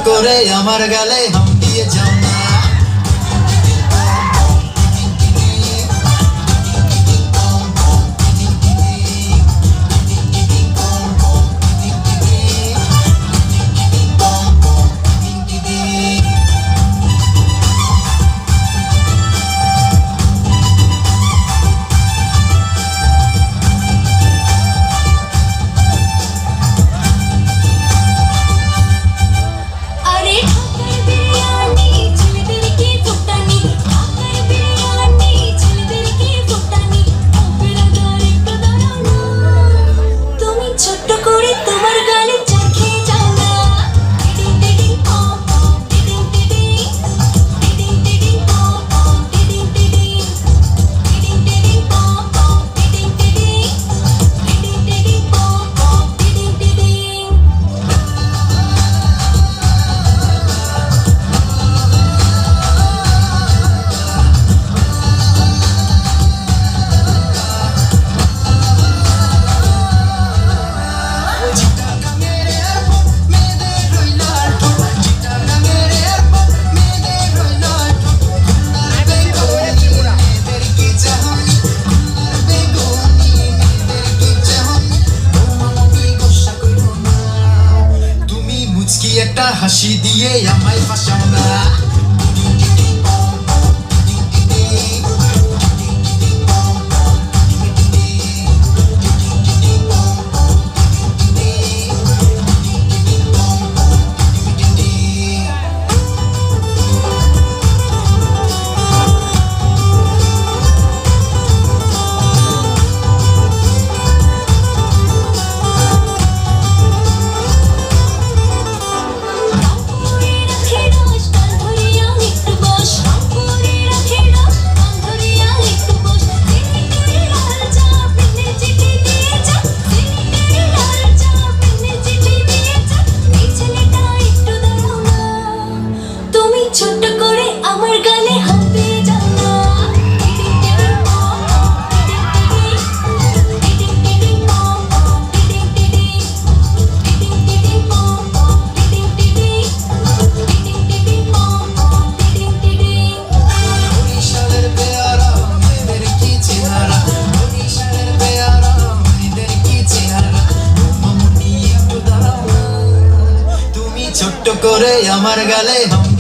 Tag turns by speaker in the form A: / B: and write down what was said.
A: করে আমার গালে হাম দিয়ে যাও না। একটা হাসি দিয়ে আমায় ফাঁসাও না।
B: ছোট্ট করে আমার গালে হাম দিয়ে যাও না।
A: বরিশালের পেয়ারা মেয়েদের কি চেহারা, বরিশালের পেয়ারা মেয়েদের কি চেহারা, মামুনি একটু দাঁড়াও না। তুমি ছোট্ট করে আমার গালে হাম